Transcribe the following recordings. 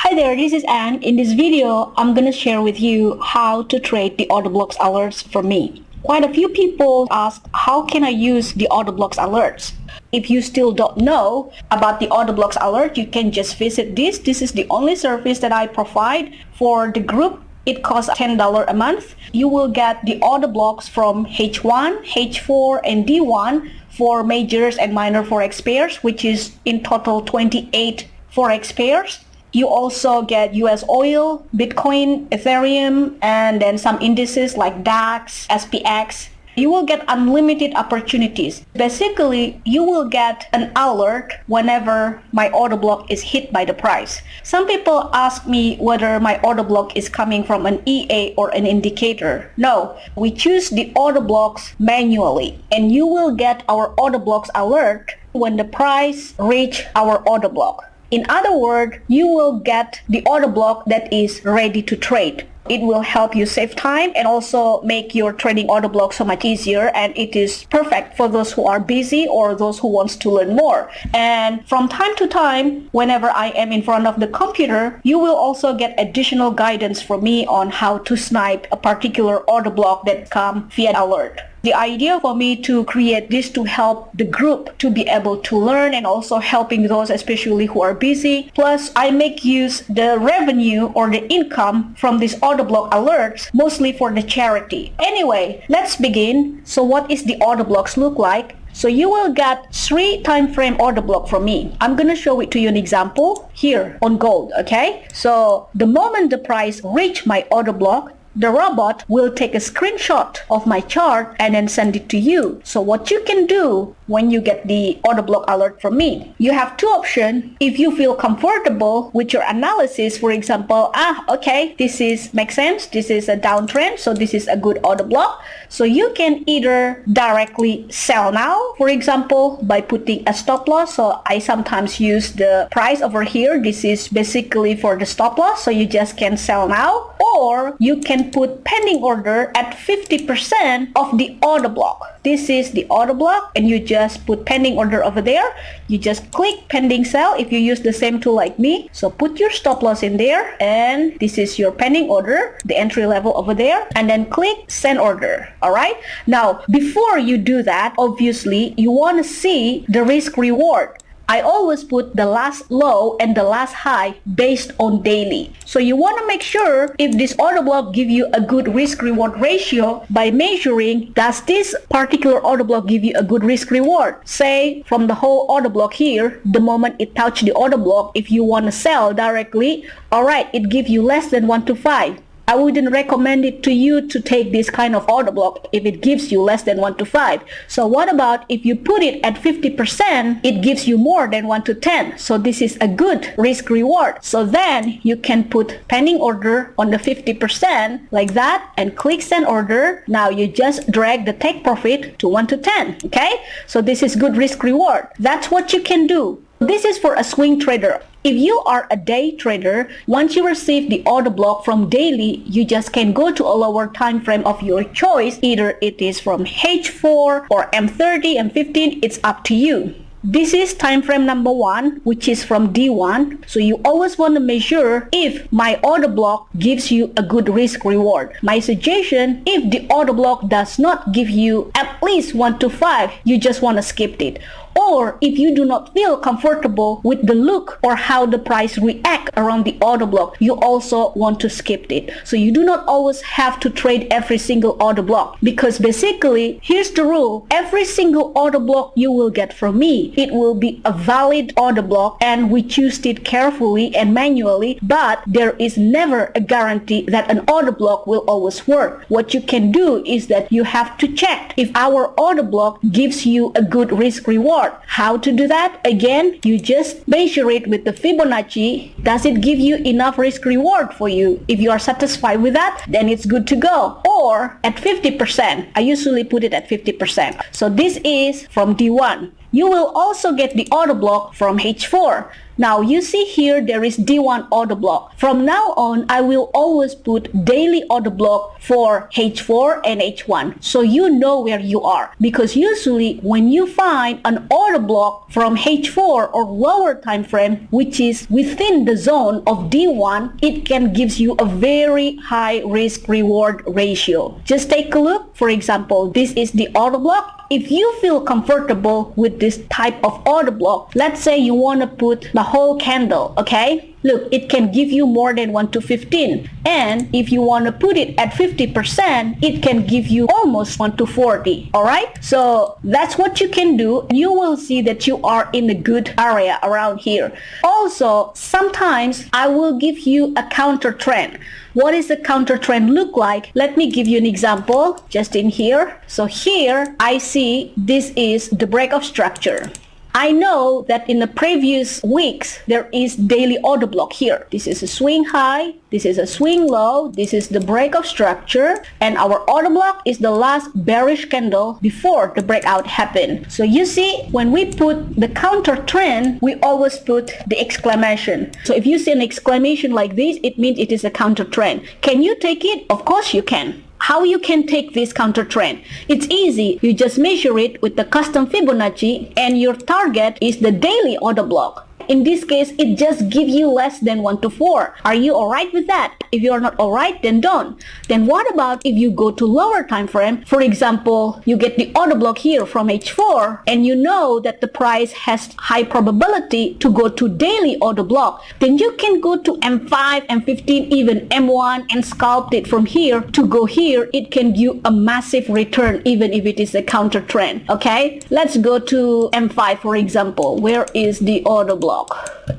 Hi there, this is Anne. In this video, I'm gonna share with you how to trade the order blocks alerts from me. Quite a few people ask, how can I use the order blocks alerts? If you still don't know about the order blocks alert, you can just visit this. This is the only service that I provide for the group. It costs $10 a month. You will get the order blocks from H1, H4, and D1 for majors and minor Forex pairs, which is in total 28 Forex pairs. You also get US oil, Bitcoin, Ethereum, and then some indices like DAX, SPX. You will get unlimited opportunities. Basically, you will get an alert whenever my order block is hit by the price. Some people ask me whether my order block is coming from an EA or an indicator. No, we choose the order blocks manually, and you will get our order blocks alert when the price reach our order block. In other words, you will get the order block that is ready to trade. It will help you save time and also make your trading order block so much easier, and it is perfect for those who are busy or those who wants to learn more. And from time to time, whenever I am in front of the computer, you will also get additional guidance from me on how to snipe a particular order block that come via alert. The idea for me to create this to help the group to be able to learn and also helping those especially who are busy. Plus, I make use the revenue or the income from these order block alerts mostly for the charity. Anyway, let's begin. So what is the order blocks look like? So you will get 3 time frame order block from me. I'm gonna show it to you an example here on gold, okay? So the moment the price reach my order block, the robot will take a screenshot of my chart and then send it to you. So what you can do when you get the order block alert from me, you have 2 options. If you feel comfortable with your analysis, for example, okay, this makes sense, this is a downtrend, so this is a good order block. So you can either directly sell now, for example, by putting a stop loss. So I sometimes use the price over here. This is basically for the stop loss, so you just can sell now. Or you can put pending order at 50% of the order block. This is the order block, and you just put pending order over there. You just click pending sell if you use the same tool like me. So put your stop loss in there, and this is your pending order, the entry level over there, and then click send order. All right. Now, before you do that, obviously you want to see the risk reward. I always put the last low and the last high based on daily. So you want to make sure if this order block give you a good risk reward ratio by measuring, does this particular order block give you a good risk reward? Say from the whole order block here, the moment it touch the order block, if you want to sell directly, all right, it gives you less than 1 to 5. I wouldn't recommend it to you to take this kind of order block if it gives you less than 1 to 5. So what about if you put it at 50%, it gives you more than 1 to 10. So this is a good risk reward. So then you can put pending order on the 50% like that and click send order. Now you just drag the take profit to 1 to 10. Okay? So this is good risk reward. That's what you can do. This is for a swing trader. If you are a day trader, once you receive the order block from daily, you just can go to a lower time frame of your choice. Either it is from H4 or M30, M15, it's up to you. This is time frame number 1, which is from D1. So you always want to measure if my order block gives you a good risk reward. My suggestion, if the order block does not give you at least 1 to 5, you just want to skip it. Or if you do not feel comfortable with the look or how the price react around the order block, you also want to skip it. So you do not always have to trade every single order block, because basically, here's the rule. Every single order block you will get from me, it will be a valid order block, and we choose it carefully and manually, but there is never a guarantee that an order block will always work. What you can do is that you have to check if our order block gives you a good risk reward. How to do that? Again, you just measure it with the Fibonacci. Does it give you enough risk reward for you? If you are satisfied with that, then it's good to go. Or at 50%. I usually put it at 50%. So this is from D1. You will also get the order block from H4. Now you see here there is D1 order block. From now on, I will always put daily order block for H4 and H1, so you know where you are. Because usually when you find an order block from H4 or lower time frame which is within the zone of D1, it can gives you a very high risk reward ratio. Just take a look. For example, this is the order block. If you feel comfortable with this type of order block, let's say you want to put the whole candle, okay? Look, it can give you more than 1 to 15. And if you want to put it at 50%, it can give you almost 1 to 40. Alright? So that's what you can do. You will see that you are in a good area around here. Also, sometimes I will give you a counter trend. What is the counter trend look like? Let me give you an example just in here. So here I see this is the breakout structure. I know that in the previous weeks, there is daily order block here. This is a swing high, this is a swing low, this is the breakout structure, and our order block is the last bearish candle before the breakout happened. So you see, when we put the counter trend, we always put the exclamation. So if you see an exclamation like this, it means it is a counter trend. Can you take it? Of course you can. How you can take this counter trend? It's easy. You just measure it with the custom Fibonacci and your target is the daily order block. In this case, it just gives you less than 1 to 4. Are you alright with that? If you are not alright, then don't. Then what about if you go to lower time frame? For example, you get the order block here from H4 and you know that the price has high probability to go to daily order block. Then you can go to M5, M15, even M1 and scalp it from here to go here. It can give a massive return even if it is a counter trend. Okay, let's go to M5 for example. Where is the order block?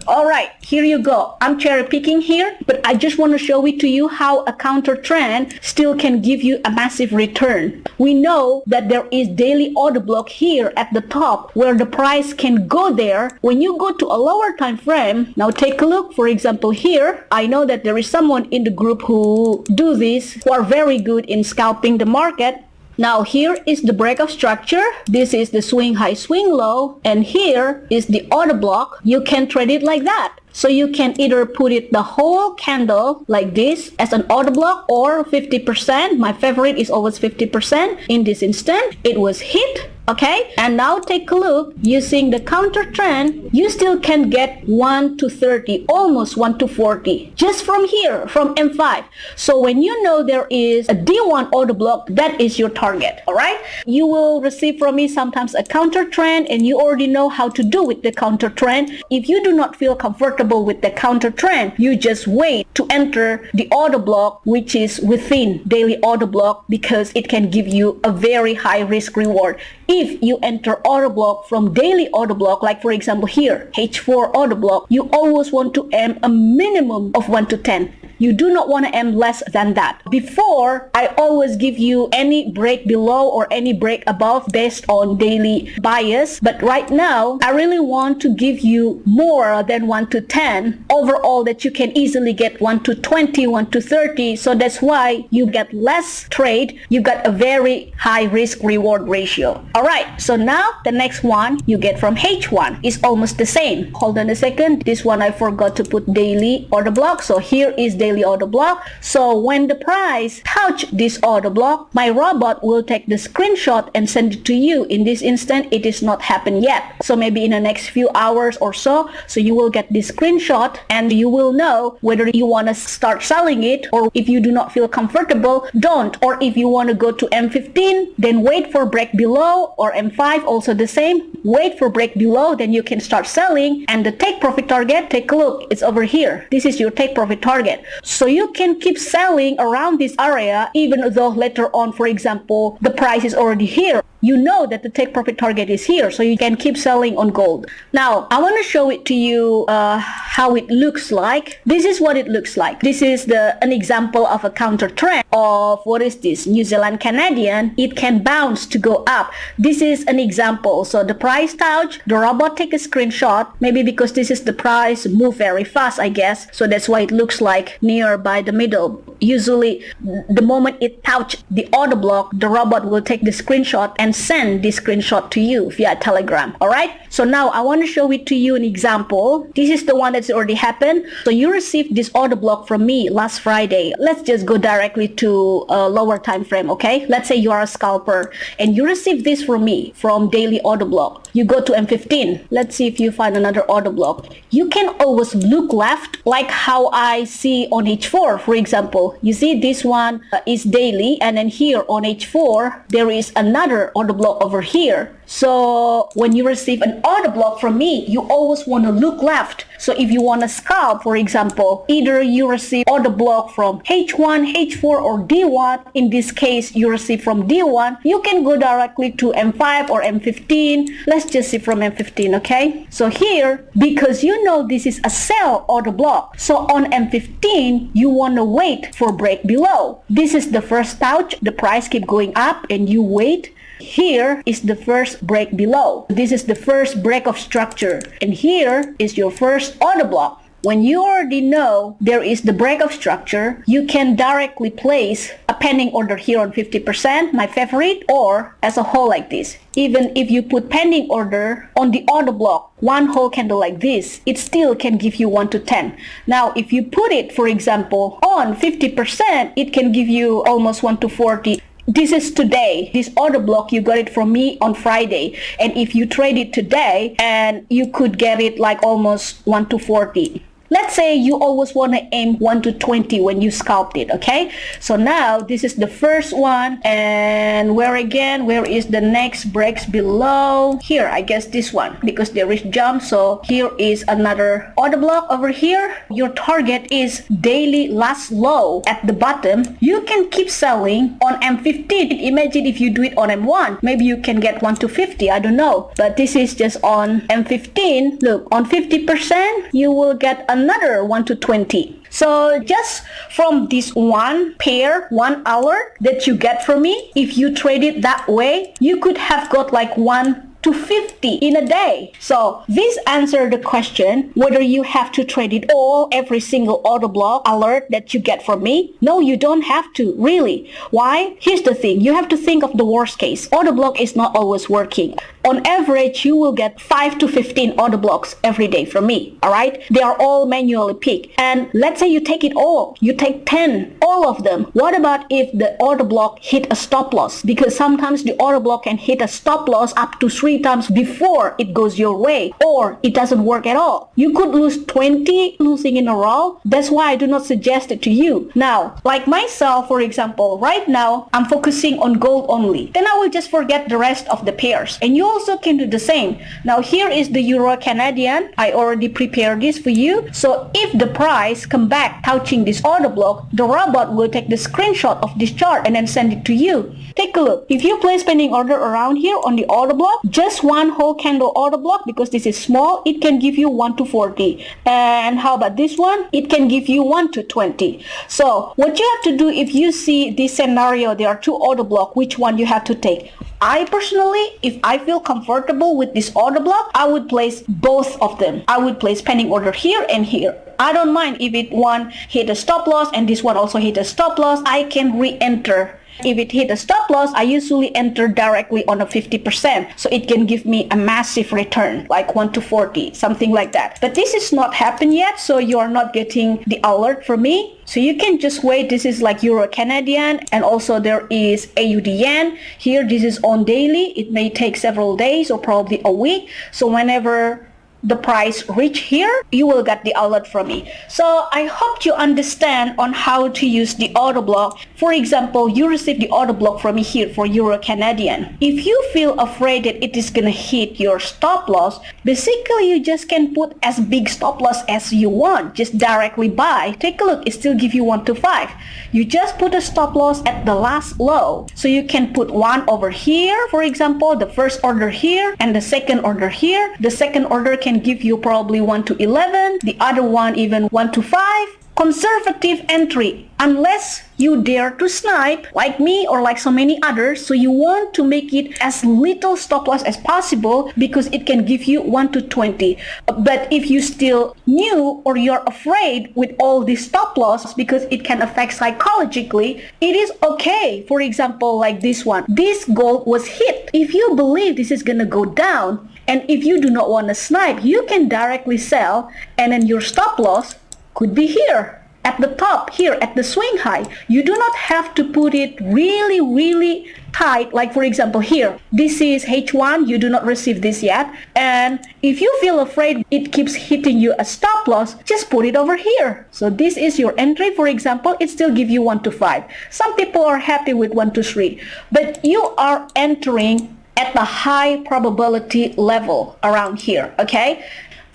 Alright, here you go. I'm cherry picking here, but I just want to show it to you how a counter trend still can give you a massive return. We know that there is daily order block here at the top where the price can go there. When you go to a lower time frame, now take a look. For example, here, I know that there is someone in the group who do this, who are very good in scalping the market. Now here is the breakout structure. This is the swing high, swing low, and here is the order block. You can trade it like that. So you can either put it the whole candle like this as an order block or 50%. My favorite is always 50%. In this instant, it was hit. Okay, and now take a look. Using the counter trend, you still can get 1 to 30, almost 1 to 40, just from here, from M5. So when you know there is a D1 order block, that is your target. All right, you will receive from me sometimes a counter trend, and you already know how to do with the counter trend. If you do not feel comfortable with the counter trend, you just wait to enter the order block, which is within daily order block, because it can give you a very high risk reward. If you enter order block from daily order block, like for example here, H4 order block, you always want to aim a minimum of 1 to 10. You do not want to aim less than that. Before, I always give you any break below or any break above based on daily bias. But right now, I really want to give you more than 1 to 10. Overall, that you can easily get 1 to 20, 1 to 30. So that's why you get less trade. You got a very high risk reward ratio. Alright, so now the next one you get from H1 is almost the same. Hold on a second. This one I forgot to put daily order block. So here is daily order block. So when the price touch this order block, my robot will take the screenshot and send it to you. In this instant, it is not happened yet. So maybe in the next few hours or so, you will get this screenshot and you will know whether you want to start selling it, or if you do not feel comfortable, don't. Or if you want to go to M15, then wait for break below, or M5 also the same. Wait for break below, then you can start selling. And the take profit target, take a look, it's over here. This is your take profit target. So you can keep selling around this area even though later on, for example, the price is already here. You know that the take profit target is here, so you can keep selling on gold. Now, I want to show it to you how it looks like. This is what it looks like. This is an example of a counter trend of, what is this, New Zealand Canadian. It can bounce to go up. This is an example. So the price touch, the robot take a screenshot, maybe because this is the price move very fast, I guess. So that's why it looks like near by the middle. Usually, the moment it touch the order block, the robot will take the screenshot and and send this screenshot to you via Telegram. Alright, so now I want to show it to you an example. This is the one that's already happened. So you received this order block from me last Friday. Let's just go directly to a lower time frame. Okay, let's say you are a scalper and you receive this from me from daily order block. You go to M15. Let's see if you find another order block. You can always look left, like how I see on H4, for example. You see this one is daily, and then here on H4 there is another order block over here. So when you receive an order block from me, you always want to look left. So if you want to scalp, for example, either you receive order block from H1, H4 or D1. In this case, you receive from D1. You can go directly to M5 or M15. Let's just see from M15, okay? So here, because you know this is a sell order block, so on M15, you want to wait for break below. This is the first touch. The price keep going up and you wait. Here is the first break below. This is the first break of structure. And here is your first order block. When you already know there is the break of structure, you can directly place a pending order here on 50%, my favorite, or as a whole like this. Even if you put pending order on the order block, one whole candle like this, it still can give you 1 to 10. Now, if you put it, for example, on 50%, it can give you almost 1 to 40. This is today. This order block, you got it from me on Friday. And if you trade it today, and you could get it like almost 1 to 40. Let's say you always want to aim 1 to 20 when you scalped it, okay? So now this is the first one, and where is the next breaks below? Here, I guess this one, because there is jump. So here is another order block over here. Your target is daily last low at the bottom. You can keep selling on M15. Imagine if you do it on M1, maybe you can get 1 to 50, I don't know. But this is just on M15. Look, on 50%, you will get another 1 to 20. So just from this one pair, one alert that you get from me, if you trade it that way, you could have got like 1 to 50 in a day. So this answers the question whether you have to trade it all, every single order block alert that you get from me. No, you don't have to, really. Why? Here's the thing. You have to think of the worst case. Order block is not always working. On average, you will get 5 to 15 order blocks every day from me. Alright? They are all manually picked. And let's say you take it all. You take 10, all of them. What about if the order block hit a stop loss? Because sometimes the order block can hit a stop loss up to 3 times before it goes your way, or it doesn't work at all. You could lose 20 losing in a row. That's why I do not suggest it to you. Now, like myself, for example, right now, I'm focusing on gold only. Then I will just forget the rest of the pairs. And you also can do the same. Now, here is the Euro Canadian. I already prepared this for you. So if the price come back touching this order block, the robot will take the screenshot of this chart and then send it to you. Take a look. If you place pending order around here on the order block, just one whole candle order block, because this is small, it can give you 1 to 40. And how about this one? It can give you 1 to 20. So what you have to do, if you see this scenario, there are 2 order block, which one you have to take? I personally, if I feel comfortable with this order block, I would place both of them. I would place pending order here and here. I don't mind if it one hit a stop loss and this one also hit a stop loss. I can re-enter. If it hit a stop loss, I usually enter directly on a 50%. So it can give me a massive return, like 1 to 40, something like that. But this is not happened yet, so you are not getting the alert from me. So you can just wait. This is like Euro Canadian, and also there is AUD Yen. Here, this is on daily. It may take several days or probably a week. So whenever the price reach here, you will get the alert from me. So I hope you understand on how to use the order block. For example, you receive the order block from me here for Euro Canadian. If you feel afraid that it is gonna hit your stop loss, basically you just can put as big stop loss as you want. Just directly buy. Take a look, it still give you 1 to 5. You just put a stop loss at the last low. So you can put one over here, for example, the first order here and the second order here. The second order can give you probably 1 to 11, the other one even 1 to 5, conservative entry, unless you dare to snipe like me or like so many others. So you want to make it as little stop loss as possible because it can give you 1 to 20. But if you still new or you're afraid with all this stop loss because it can affect psychologically, it is okay. For example, like this one, this goal was hit. If you believe this is gonna go down, and if you do not want to snipe, you can directly sell, and then your stop loss could be here at the top, here at the swing high. You do not have to put it really tight. Like for example here, this is H1, you do not receive this yet, and if you feel afraid it keeps hitting you a stop loss, just put it over here. So this is your entry, for example, it still give you 1 to 5. Some people are happy with 1 to 3, but you are entering at the high probability level around here, okay?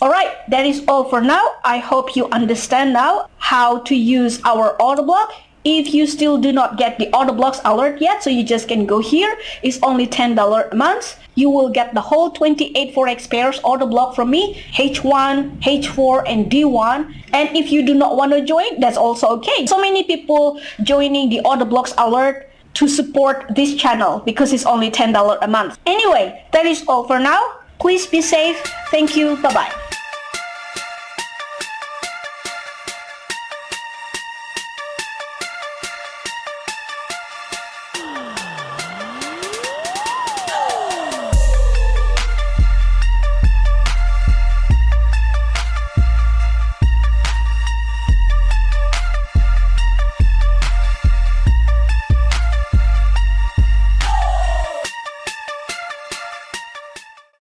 Alright, that is all for now. I hope you understand now how to use our auto block. If you still do not get the auto blocks alert yet, so you just can go here. It's only $10 a month. You will get the whole 28 Forex pairs auto block from me, H1, H4, and D1. And if you do not want to join, that's also okay. So many people joining the auto blocks alert to support this channel because it's only $10 a month. Anyway, that is all for now. Please be safe. Thank you. Bye-bye.